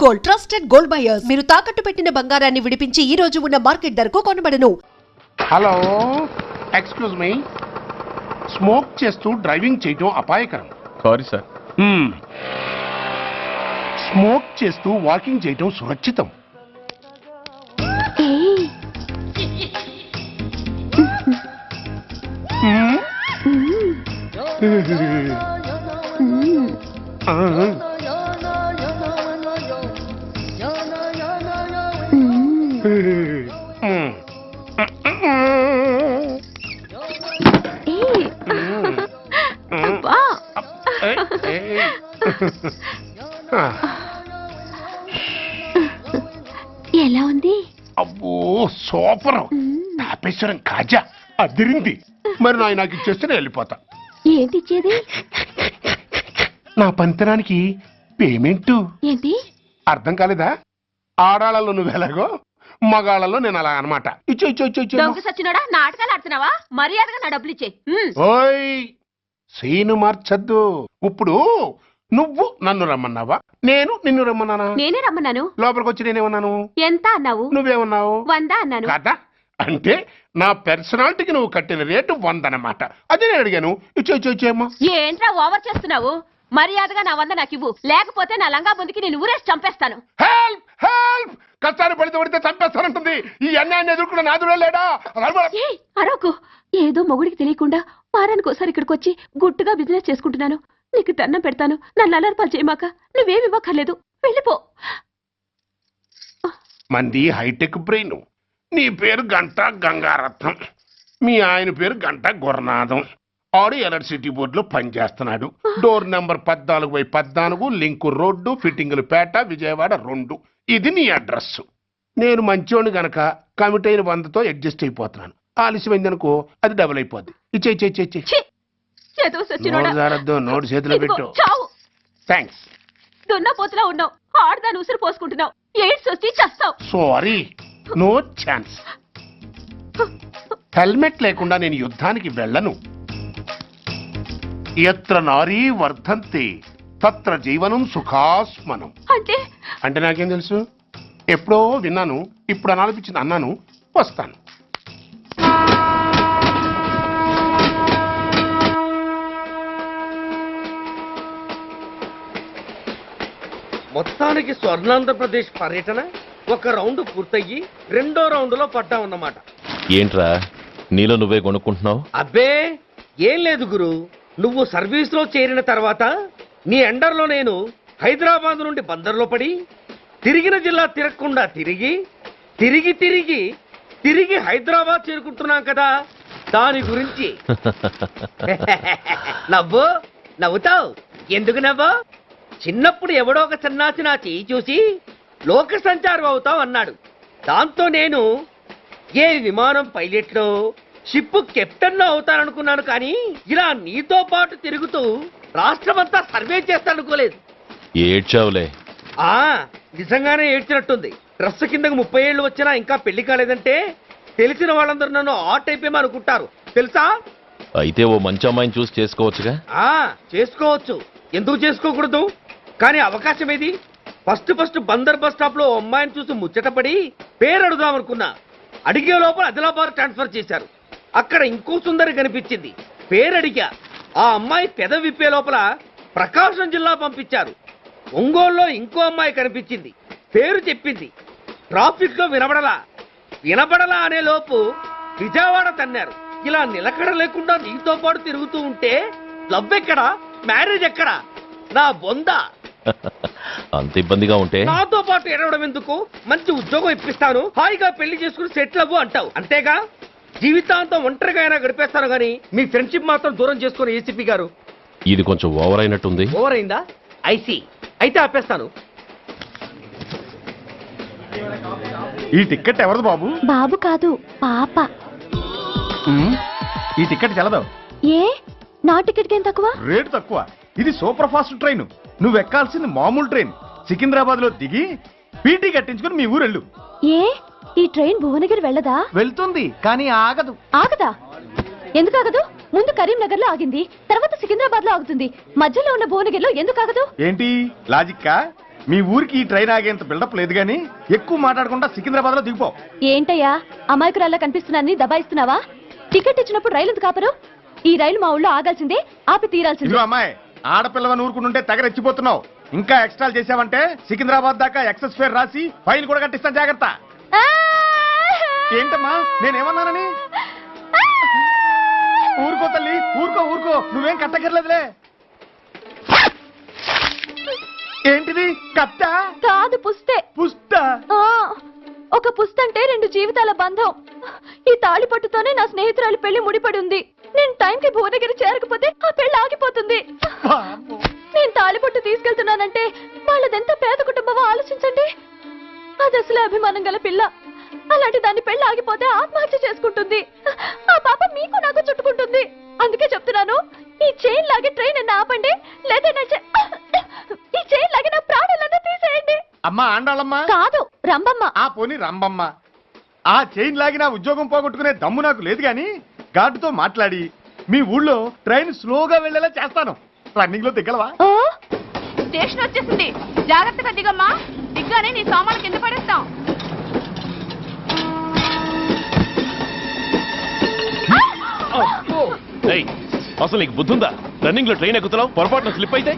Gold, trusted gold buyers. మీరు తాకట్టు పెట్టిన బంగారాన్ని విడిపించి ఈ రోజు ఉన్న మార్కెట్ ధరకు కొనబడను. Hello, excuse me. స్మోక్ చేస్తూ డ్రైవింగ్ చేయటం అపాయకరం. Sorry sir. స్మోక్ చేస్తూ వాకింగ్ చేయటం సురక్షితం. ఎలా ఉంది? అబ్బో సూపర్. తాపేశ్వరం కాజా అదిరింది. మరి నాకు ఇచ్చేస్తే నేను వెళ్ళిపోతా. ఏంటి ఇచ్చేది? నా పంతనానికి పేమెంట్. ఏంటి అర్థం కాలేదా? ఆడాళ్ళలో నువ్వు ఎలాగో, మగాళ్ళలో నేను అలా అనమాట. దొంగ సచ్చినోడా, నాటకాలు ఆడుతున్నావా? మర్యాదగా నా డబ్బులు ఇచ్చే. ఓయ్ సీను మార్చద్దు. ఇప్పుడు నువ్వు నన్ను రమ్మన్నావా, నేను నిన్ను రమ్మన్నానా? నేనే రమ్మన్నాను. లోపలికి వచ్చి నేనేమన్నాను? ఎంత అన్నావు? నువ్వేమన్నావు? 100 అన్నాను. కదా అంటే నా పర్సనాలిటీకి నువ్వు కట్టిన రేటు 100 అన్నమాట. అదే నేను అడిగాను. ఇచ్చేమ్మా. ఏంట్రా ఓవర్ చేస్తున్నావు? మర్యాదగా నా 100 నాకు ఇవ్వు, లేకపోతే నా లంగా బొందికి నేను ఊరేసి చంపేస్తాను. Help help. కష్టాన్ని పడితే చంపేస్తానంటుంది. ఈ అన్యాయాన్ని ఎదుర్కొన్న నాదుడే లేడా? అరవకు. ఏదో మొగుడికి తెలియకుండా వారానికి ఒకసారి ఇక్కడికి వచ్చి గుట్టుగా బిజినెస్ చేసుకుంటున్నాను. నీకు దండం పెడతాను, నన్ను అలర్పాలు చేయమాక. నువ్వేమి ఇవ్వక్కర్లేదు, వెళ్ళిపో. మంది హైటెక్ బ్రెయిన్. నీ పేరు గంట గంగారత్నం, మీ ఆయన పేరు గంట గురునాథం. ఆడు ఎలక్ట్రిసిటీ బోర్డులో పనిచేస్తున్నాడు. డోర్ నెంబర్ 14/14, లింకు రోడ్డు, ఫిట్టింగులు పేట, విజయవాడ 2. ఇది నీ అడ్రస్. నేను మంచోని గనక కమిట్ అయిన 100తో అడ్జస్ట్ అయిపోతున్నాను. ఆలస్యమైందనుకో అది డబుల్ అయిపోద్ది. ఇచ్చే నోటు చేతిలో పెట్టు. థ్యాంక్స్. దున్నపోతులా ఉన్నావు, ఆడదాన్ని ఉసురు పోసుకుంటున్నావు. ఎయిడ్స్ వచ్చి చస్తావు. Sorry, no chance. హెల్మెట్ లేకుండా నేను యుద్ధానికి వెళ్ళను. ఎత్ర నారీ వర్ధంతి తత్ర జీవనం సుఖాస్మనం. అంటే నాకేం తెలుసు? ఎప్పుడో విన్నాను, ఇప్పుడు అనాలనిపించింది అన్నాను. వస్తాను. మొత్తానికి స్వర్ణాంధ్రప్రదేశ్ పర్యటన ఒక రౌండ్ పూర్తయ్యి 2వ రౌండ్లో పడ్డామన్నమాట. ఏంట్రా నీలో నువ్వే కొనుక్కుంటున్నావు? అబ్బే ఏం లేదు గురు. నువ్వు సర్వీస్లో చేరిన తర్వాత నీ అండర్లో నేను హైదరాబాద్ నుండి బందర్లో పడి తిరిగిన జిల్లా తిరగకుండా తిరిగి తిరిగి తిరిగి తిరిగి హైదరాబాద్ చేరుకుంటున్నాం కదా, దాని గురించి. నవ్వుతావు ఎందుకు నవ్వు? చిన్నప్పుడు ఎవడో ఒక సన్నాసి నా చేయి చూసి లోక సంచారం అవుతావు అన్నాడు. దాంతో నేను ఏ విమానం పైలట్లో, షిప్ కెప్టెన్ లో అవుతాననుకున్నాను. కానీ ఇలా నీతో పాటు తిరుగుతూ రాష్ట్రమంతా సర్వే చేస్తానుకోలేదు. ఏడ్చావులే. నిజంగానే ఏడ్చినట్టుంది. డ్రెస్ కిందకు 30 ఏళ్ళు వచ్చినా ఇంకా పెళ్లి కాలేదంటే తెలిసిన వాళ్ళందరూ నన్ను ఆట్ అయిపోయి అనుకుంటారు తెలుసా? అయితే ఓ మంచి అమ్మాయిని చూసి చేసుకోవచ్చుగా. చేసుకోవచ్చు, ఎందుకు చేసుకోకూడదు? కానీ అవకాశం ఏది? ఫస్ట్ బందర్ బస్ స్టాప్ లో అమ్మాయిని చూసి ముచ్చటపడి పేరు అడుగుదామనుకున్నా. అడిగే లోపల ఆదిలాబాద్ ట్రాన్స్ఫర్ చేశారు. అక్కడ ఇంకో సుందరి కనిపించింది. పేరు అడిగా. ఆ అమ్మాయి పెద విప్పే లోపల ప్రకాశం జిల్లా పంపించారు. ఒంగోలులో ఇంకో అమ్మాయి కనిపించింది. పేరు చెప్పింది. ట్రాఫిక్ లో వినబడలా అనే లోపు విజయవాడ తన్నారు. ఇలా నిలకడ లేకుండా నీతో పాటు తిరుగుతూ ఉంటే లవ్ ఎక్కడా, మ్యారేజ్ ఎక్కడా? నా బొంద. అంత ఇబ్బందిగా ఉంటే నాతో పాటు ఎడవడం ఎందుకు? మంచి ఉద్యోగం ఇప్పిస్తాను, హాయిగా పెళ్లి చేసుకుని సెటిల్ అవ్వు అంటావు అంతేగా? జీవితాంతం ఒంటరిగా అయినా గడిపేస్తాను గానీ మీ ఫ్రెండ్షిప్ మాత్రం దూరం చేసుకుని ఏసీపీ గారు. ఇది కొంచెం ఓవర్ అయినట్టుంది. ఓవర్ అయిందా? ఐసీ. అయితే ఆపేస్తాను. ఈ టికెట్ ఎవరిది బాబు? బాబు కాదు, పాప. ఈ టికెట్ చెల్లదు. ఏ నా టికెట్ ఏం తక్కువ? రేటు తక్కువ. ఇది సూపర్ ఫాస్ట్ ట్రైన్. నువ్వు ఎక్కాల్సింది మామూలు ట్రైన్. సికింద్రాబాద్ లో దిగి పీటీ కట్టించుకుని మీ ఊరెళ్ళు. ఏ ఈ ట్రైన్ భువనగిరి వెళ్ళదా? వెళ్తుంది కానీ ఆగదు. ఆగదా? ఎందుకు ఆగదు? ముందు కరీంనగర్ లో ఆగింది, తర్వాత సికింద్రాబాద్ లో ఆగుతుంది. మధ్యలో ఉన్న భువనగిరిలో ఎందుకు ఆగదు? ఏంటి లాజిక్కా? మీ ఊరికి ఈ ట్రైన్ ఆగేంత బిల్డప్ లేదు గానీ ఎక్కువ మాట్లాడకుండా సికింద్రాబాద్ లో దిగిపో. ఏంటయ్యా అమాయకురాల్లా కనిపిస్తున్నాన్ని దబాయిస్తున్నావా? టికెట్ ఇచ్చినప్పుడు రైలు ఎందుకు ఆపరు? ఈ రైలు మా ఊళ్ళో ఆగాల్సిందే, ఆపి తీరాల్సిందే. ఇదిగో అమ్మాయి, ఆడపిల్లవని ఊరుకుంటుంటే తెగరెచ్చిపోతున్నావు. ఇంకా ఎక్స్ట్రాలు చేసావంటే సికింద్రాబాద్ దాకా ఎక్సెస్ ఫేర్ రాసి ఫైన్ కూడా కట్టిస్తాను, జాగ్రత్త. ఏంటమ్మా నేనేమన్నానని? ఊరుకో తల్లి, ఊరుకో ఊరుకో, నువ్వేం కట్టకర్లేదులే. ఏంటిది? కట్ట కాదు, పుస్తే. పుష్ట? ఒక పుస్తంటే 2 జీవితాల బంధం. ఈ తాళి పట్టుతోనే నా స్నేహితురాలి పెళ్లి ముడిపడి ఉంది. నేను టైంకి భువనగిరి చేరకపోతే ఆ పెళ్లి ఆగిపోతుంది. నేను తాళిపట్టు తీసుకెళ్తున్నానంటే వాళ్ళదెంత పేద కుటుంబమో ఆలోచించండి. అది అసలు అభిమానం గల పిల్ల. అలాంటి దాన్ని పెళ్లి ఆగిపోతే ఆత్మహత్య చేసుకుంటుంది. ఆ పాప మీకు నాకు చుట్టుకుంటుంది. అందుకే చెప్తున్నాను, ఈ చైన్ లాగే ట్రైన్ అన్న ఆపండి, లేదా ఈ చైన్ లాగే నా ప్రాణాలన్నా తీసేయండి. అమ్మా ఆండాళమ్మ కాదు, రంబమ్మ. ఆ పోని రంబమ్మ. ఆ చైన్ లాగి నా ఉద్యోగం పోగొట్టుకునే దమ్ము నాకు లేదు గాని గార్డుతో మాట్లాడి మీ ఊళ్ళో ట్రైన్ స్లోగా వెళ్లేలా చేస్తాను. రన్నింగ్ లో దిగలవా? స్టేషన్ వచ్చేసింది, జాగ్రత్తగా దిగమ్మా. దిగ్గానే నీ సామాన్లు కింద పడేస్తాం. ఏయ్, అసలు నీకు బుద్ధుందా? రన్నింగ్ లో ట్రైన్ ఎక్కుతున్నావు, పొరపాటున స్లిప్ అయితే?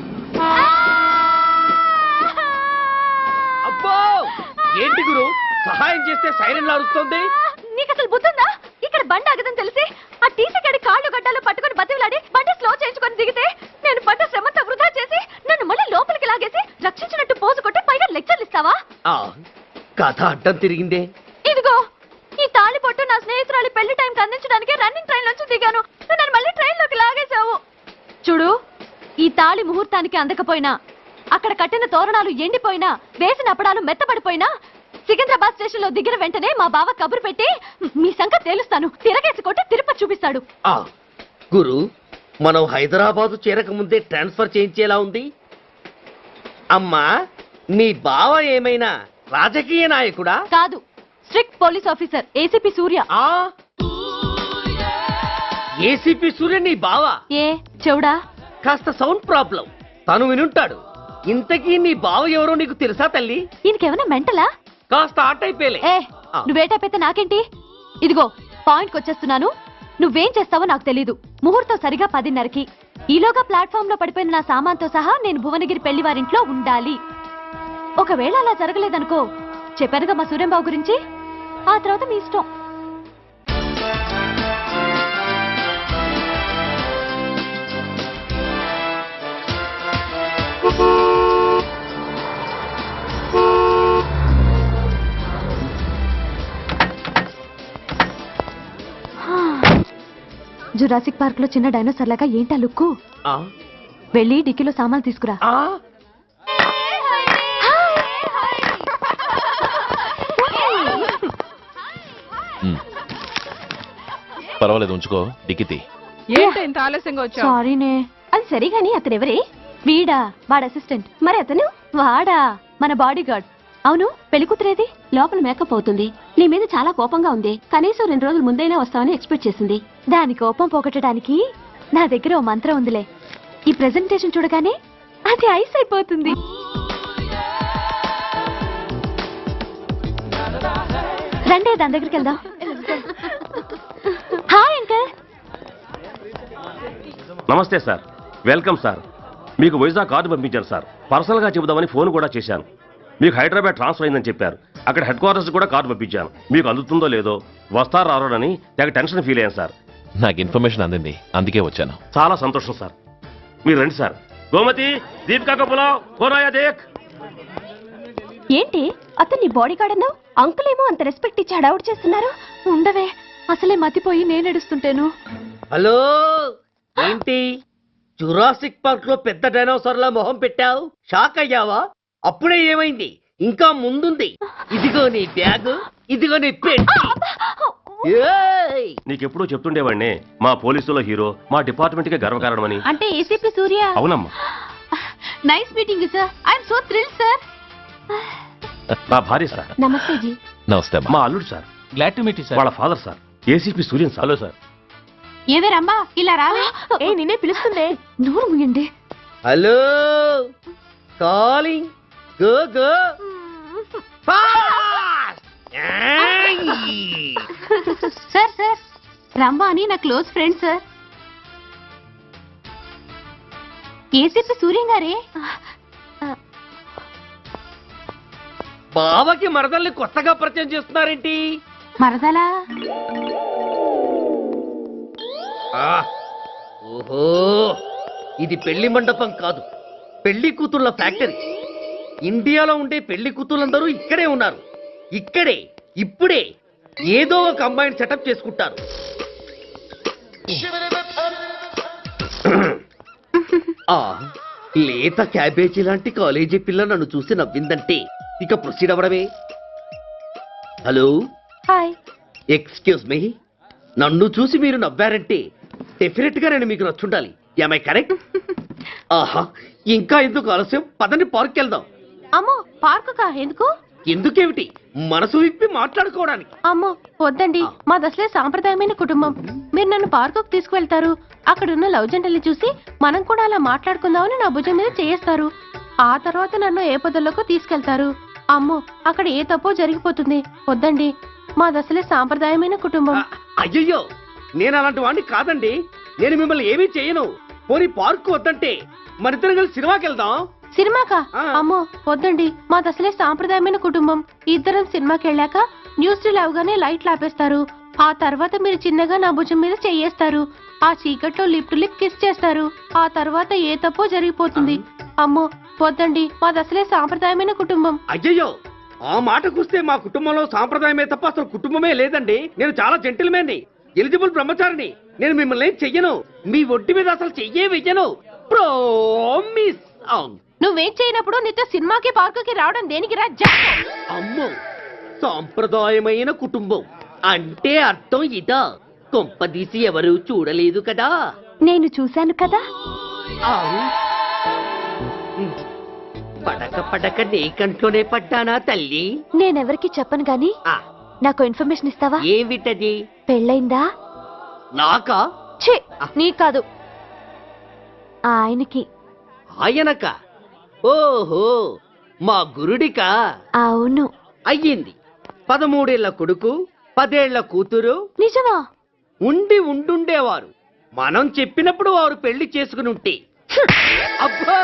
అబ్బో ఏంటి గురు, సహాయం చేస్తే సైరన్ అరుస్తోంది. నీకు అసలు బుద్ధుందా? ఇక్కడ బండి ఆగదని తెలిసి ఆ టీసీ గడి కాళ్ళు గడ్డాలు పట్టుకుని బతిలాడి బండి స్లో చేయించుకొని దిగితే నేను పడ్డ శ్రమంతా వృధా చేసి నన్ను మళ్ళీ లోపలికి లాగేసి రక్షించినట్టు పోజు కొట్టి పైన లెక్చర్లు ఇస్తావా? కథ అడ్డం తిరిగిందే. ఇదిగో ఈ తాళి పొట్టు నా స్నేహితురాలి పెళ్లి టైంకి అందించడానికి రన్నింగ్ ట్రైన్ నుంచి దిగాను. నువ్వు నన్ను మళ్ళీ ట్రైన్ లోకి లాగేశావు. చూడు, ఈ తాళి ముహూర్తానికి అందకపోయినా, అక్కడ కట్టిన తోరణాలు ఎండిపోయినా, వేసిన అప్పడాలు మెత్తబడిపోయినా, సికింద్రాబాద్ స్టేషన్ లో దిగిన వెంటనే మా బావ కబురు పెట్టి మీ సంగతి తేలుస్తాను, తిరగేసి కొట్టి తిరుపతి చూపిస్తాడు. గురు, మనం హైదరాబాద్ చేరక ముందే ట్రాన్స్ఫర్ చేయించేలా ఉంది. అమ్మా, నీ బావ ఏమైనా రాజకీయ నాయకుడా? కాదు, స్ట్రిక్ట్ పోలీస్ ఆఫీసర్, ఏసీపీ సూర్య. ఏసీపీ సూర్య నీ బావా? ఏ చెవుడా? కాస్త సౌండ్ ప్రాబ్లం, తను వినుంటాడు. ఇంతకీ నీ బావ ఎవరో నీకు తెలుసా తల్లి? ఈయనకేమైనా మెంటలా? కాస్త ఆటైపోయలే. ఏ నువ్వేటైపోతే నాకేంటి? ఇదిగో పాయింట్కి వచ్చేస్తున్నాను. నువ్వేం చేస్తావో నాకు తెలీదు. ముహూర్తం సరిగా 10:30కి. ఈలోగా ప్లాట్ఫామ్ లో పడిపోయిన నా సామాన్తో సహా నేను భువనగిరి పెళ్లి వారింట్లో ఉండాలి. ఒకవేళ అలా జరగలేదనుకో, చెప్పానుగా మా సూర్యంబాబు గురించి, ఆ తర్వాత మీ ఇష్టం. జురాసిక్ పార్క్ లో చిన్న డైనోసార్ లాగా ఏంటా లుక్కు? వెళ్ళి డిక్కీలో సామాన్లు తీసుకురా. పర్వాలేదు, ఉంచుకో. డిక్కితి. ఏంటి ఇంత ఆలస్యంగా వచ్చావు? సారీనే. అది సరిగాని అతనెవరే? వీడా, వాడ అసిస్టెంట్. మరి అతను? వాడా, మన బాడీ గార్డ్. అవును, పెళ్లికూతురేది? లోపల మేకప్ అవుతుంది. నీ మీద చాలా కోపంగా ఉంది. కనీసం 2 రోజుల ముందైనా వస్తావని ఎక్స్పెక్ట్ చేసింది. దాని కోపం పోగొట్టడానికి నా దగ్గర ఓ మంత్రం ఉందిలే. ఈ ప్రెజెంటేషన్ చూడగానే అది ఐస్ అయిపోతుంది. రండి, దాని దగ్గరికి వెళ్దాం. Hi uncle. నమస్తే సార్, వెల్కమ్ సార్. మీకు వైజాగ్ కార్డు పంపించాను సార్. పర్సనల్గా చెబుదామని ఫోన్ కూడా చేశాను. మీకు హైదరాబాద్ ట్రాన్స్ఫర్ అయిందని చెప్పారు. అక్కడ హెడ్ క్వార్టర్స్ కూడా కార్డు పంపించాను. మీకు అందుతుందో లేదో, వస్తారో రారోనని తెగ టెన్షన్ ఫీల్ అయ్యాను సార్. నాకు ఇన్ఫర్మేషన్ అందింది, అందుకే వచ్చాను. చాలా సంతోషం సార్. మీరు రండి సార్. గోమతి, దీపికా కపులావ్, కోరాయా దేక్. ఏంటి అతన్ని బాడీ గార్డ్ అన్నావు? అంకుల్ ఏమో అంత రెస్పెక్ట్ ఇచ్చి హడావుడు చేస్తున్నారు. ఉండవే, అసలే మతిపోయి నేనెడుస్తుంటేను. హలో, ఏంటి జురాసిక్ పార్క్ లో పెద్ద డైనోసార్ లా మొహం పెట్టావు? షాక్ అయ్యావా? అప్పుడే ఏమైంది? ఇంకా ముందుంది. ఇదిగో నీ బ్యాగ్, ఇదిగో నీ పెట్టి. నీకెప్పుడూ చెప్తుండేవాడిని, మా పోలీసులో హీరో, మా డిపార్ట్మెంట్ కి గర్వకారణమని. అంటే ఏసీపీ సూర్య? అవునమ్మా. Nice meeting sir. I'm so thrilled sir. నా భార్య సార్. నమస్తే జీ. నమస్తే. మా అల్లుడు sir. Glad to meet you sir. వాళ్ళ father sir, ACP Suryan sir. Hello sir. ఏవే రమ్మా, ఇలా రావే. ఏ నిన్నే పిలుస్తుందే. నూరు ముయండి. Hello, calling. Go go fast. ఏయ్! సార్ సార్ రంభ అని నా close friend sir. ACP Suryam గారే. బావకి మరదల్ని కొత్తగా పరిచయం చేస్తున్నారేంటి? మరదలా? ఆ, ఓహో, ఇది పెళ్లి మండపం కాదు, పెళ్లి కూతుళ్ళ ఫ్యాక్టరీ. ఇండియాలో ఉండే పెళ్లి కూతుళ్ళందరూ ఇక్కడే ఉన్నారు. ఇక్కడే ఇప్పుడే ఏదో ఒక అమ్మాయిని సెటప్ చేసుకుంటారు. ఆ లేత క్యాబేజీ లాంటి కాలేజీ పిల్ల నన్ను చూసి నవ్విందంటే ఇక ప్రొసీడ్ అవ్వడమే. Hello, hi. ఎక్స్క్యూజ్ మీ, నన్ను చూసి మీరు నవ్వారంటే డెఫినెట్ గా నేను మీకు నచ్చుండాలి. I correct? ఆహా, ఇంకా ఎందుకు ఆలస్యం, పదండి పార్క్ వెళ్దాం. అమ్మో పార్కుకా? ఎందుకు? ఎందుకేమిటి, మనసు విప్పి మాట్లాడుకోవడానికి. అమ్మో వద్దండి, మాది అసలే సాంప్రదాయమైన కుటుంబం. మీరు నన్ను పార్కుకు తీసుకువెళ్తారు, అక్కడున్న లవ్ జంటల్ని చూసి మనం కూడా అలా మాట్లాడుకుందామని నా భుజం మీద చేస్తారు. ఆ తర్వాత నన్ను ఏ పొదల్లోకి తీసుకెళ్తారు. అమ్మో అక్కడ ఏ తప్పో జరిగిపోతుంది. వద్దండి, మాది అసలే సాంప్రదాయమైన కుటుంబం. అయ్యయ్యో, నేను అలాంటి వాడిని కాదండి. నేను మిమ్మల్ని ఏమీ చేయను. పోనీ పార్క్ వద్దంటే మనిద్దరం కలిసి సినిమాకి వెళ్దాం. సినిమాకా? ఆ. అమ్మో వద్దండి, మాది అసలే సాంప్రదాయమైన కుటుంబం. ఇద్దరం సినిమాకి వెళ్ళాక న్యూస్ లేవగానే లైట్లు ఆపేస్తారు. ఆ తర్వాత మీరు చిన్నగా నా భుజం మీద చెయ్యేస్తారు. ఆ చీకట్లో లిప్ టు లిప్ కిస్ చేస్తారు. ఆ తర్వాత ఏ తప్పో జరిగిపోతుంది. అమ్మో వద్దండి, మాది అసలే సాంప్రదాయమైన కుటుంబం. అయ్యయ్యో, ఆ మాటకొస్తే మా కుటుంబంలో సాంప్రదాయమే తప్ప అసలు కుటుంబమే లేదండి. నేను చాలా జెంటిల్మెన్ని, ఎలిజిబుల్ బ్రహ్మచారిని. నేను మిమ్మల్ని ఏం చెయ్యను. మీ ఒంటి మీద అసలు చెయ్యే వెయ్యను. ప్రామిస్. నువ్వేం చేయనప్పుడు నీతో సినిమాకి పార్కుకి రావడం దేనికి రా? అమ్మో, సాంప్రదాయమైన కుటుంబం అంటే అర్థం ఇదా? కొంపదీసి ఎవరు చూడలేదు కదా? నేను చూశాను కదా. పడక పడక నీ కంట్లోనే పడ్డానా తల్లి? నేనెవరికి చెప్పను గాని ఆ, నాకు ఇన్ఫర్మేషన్ ఇస్తావా? ఏమిటది? పెళ్ళైందా? నాకా? ఛీ, నీకు కాదు, ఆయనకి. ఆయనక? ఓహో, మా గురుడికా? అవును. అయ్యింది. 13 ఏళ్ల కొడుకు, 10 ఏళ్ల కూతురు నిజమా? ఉండుండేవారు. మనం చెప్పినప్పుడు వారు పెళ్లి చేసుకుని ఉంటే. అబ్బో,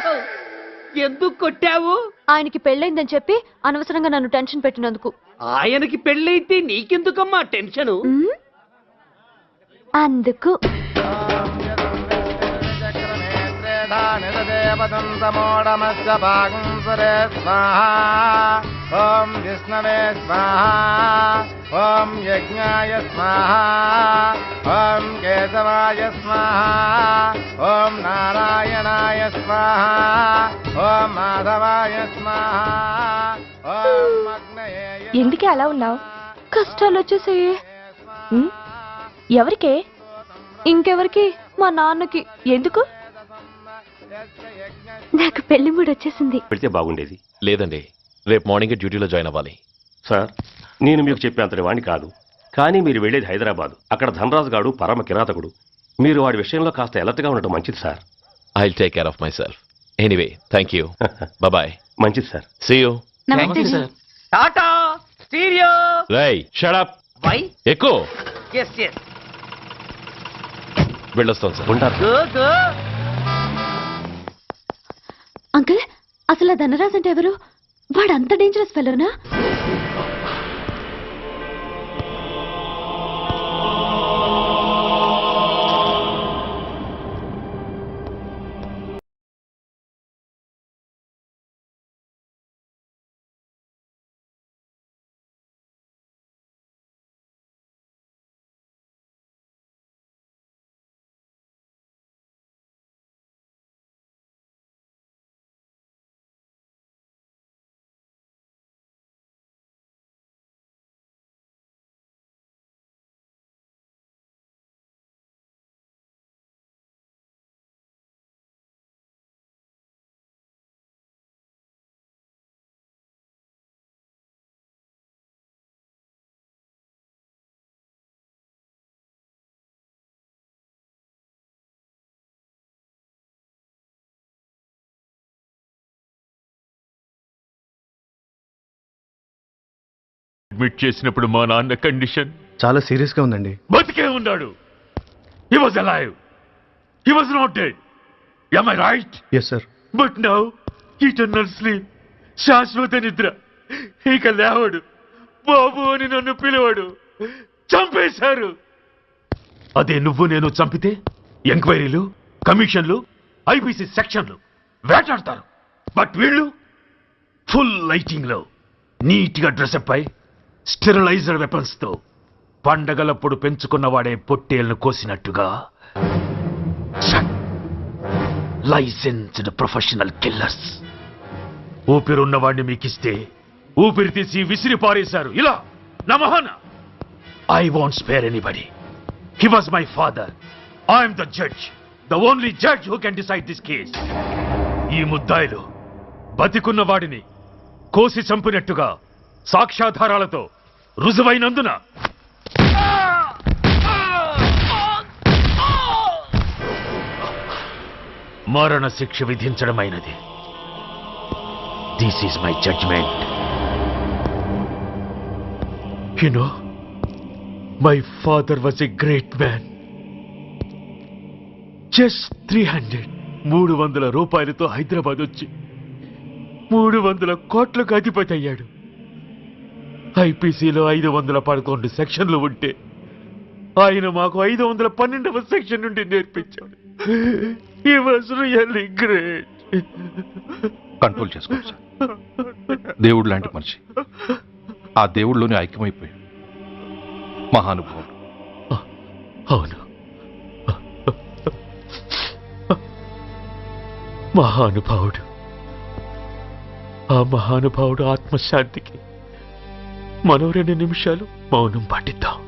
ఎందుకు కొట్టావు? ఆయనకి పెళ్ళైందని చెప్పి అనవసరంగా నన్ను టెన్షన్ పెట్టినందుకు. ఆయనకి పెళ్ళైతే నీకెందుకమ్మా టెన్షను? అందుకు. ఓం విష్ణవే స్వాహా, ఓం యజ్ఞాయ స్వాహా, ఓం కేశవాయ స్వాహా, ఓం నారాయణాయ స్వాహా, ఓం మాధవాయ స్వాహా, ఓం అగ్నయే. ఎందుకే అలా ఉన్నావు? కష్టాలు వచ్చేసాయి. ఎవరికే? ఇంకెవరికి? మా నాన్నకి. ఎందుకు? నాకు పెళ్లి మూడు వచ్చేసింది. పెడితే బాగుండేది. లేదండి, రేపు మార్నింగ్ డ్యూటీలో జాయిన్ అవ్వాలి. సార్, నేను మీకు చెప్పేంతటి వాణ్ణి కాదు, కానీ మీరు వెళ్ళేది హైదరాబాద్. అక్కడ ధనరాజు గాడు పరమ కిరాతకుడు. మీరు వాడి విషయంలో కాస్త అలర్ట్గా ఉండటం మంచిది sir. I will take care of myself. Anyway, thank you. Bye. మంచిది సార్. See you. నమస్తే సార్. Tata stereo. రై షట్ అప్. వై? ఎక్కువ ఎస్ ఎస్. వెళ్ళొస్తాను సార్. ఉంటారు. Go go. అంకుల్, అసలు ఆ ధనరాజ్ అంటే ఎవరు? వాడు అంత డేంజరస్ ఫెలోనా? అడ్మిట్ చేసినప్పుడు మా నాన్న కండిషన్ చాలా సీరియస్ గా ఉందండి. బతికే ఉన్నాడు. He was alive, he was not dead. Am I right? Yes sir. But now eternal sleep, శాశ్వత నిద్ర. ఇక లేవడు, బాబు అని నన్ను పిలవడు. చంపేశారు. అదే నువ్వు నేను చంపితే ఎంక్వైరీలు, కమిషన్లు, ఐపీసీ సెక్షన్లు వేటాడతారు. బట్ వీళ్ళు ఫుల్ లైటింగ్ లో నీట్ గా డ్రెస్అప్ అయి స్టెరిలైజర్ వెపన్స్ తో పండగలప్పుడు పెంచుకున్న వాడే పొట్టేళ్లను కోసినట్టుగా లైసెన్స్డ్ ప్రొఫెషనల్ కిల్లర్స్. ఊపిరున్న వాడిని మీకిస్తే ఊపిరి తీసి విసిరి పారేశారు. ఇలా నా మహాన. I want spare anybody. He was my father. I'm the judge, the only judge who can decide this case. ఈ ముద్దాయిలు బతికున్న వాడిని కోసి చంపినట్టుగా సాక్ష్యాధారాలతో రుజువైనందున మరణ శిక్ష విధించడమైనది. This is my judgement. You know, my father was a great man. Just 300 రూపాయలతో హైదరాబాద్ వచ్చి 300 కోట్లకు అధిపతి అయ్యాడు. ఐపీసీలో 511 సెక్షన్లు ఉంటే ఆయన మాకు 512వ సెక్షన్ నుండి నేర్పించాడు. He was really great. Control చేసుకోండి సార్. దేవుడు లాంటి మనిషి, ఆ దేవుడిలోనే ఐక్యమైపోయాడు. మహానుభావుడు. అవును, మహానుభావుడు. ఆ మహానుభావుడు ఆత్మశాంతికి మరో 2 నిమిషాలు మౌనం పాటిద్దాం.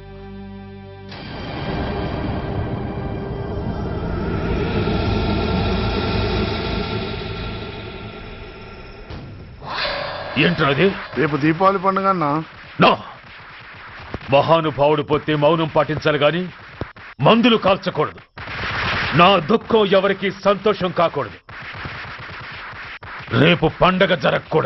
ఏంటది? రేపు దీపావళి పండుగ అన్నా. నా మహానుభావుడు పోతే మౌనం పాటించాలి గాని మందులు కాల్చకూడదు. నా దుఃఖం ఎవరికి సంతోషం కాకూడదు. రేపు పండగ జరగకూడదు.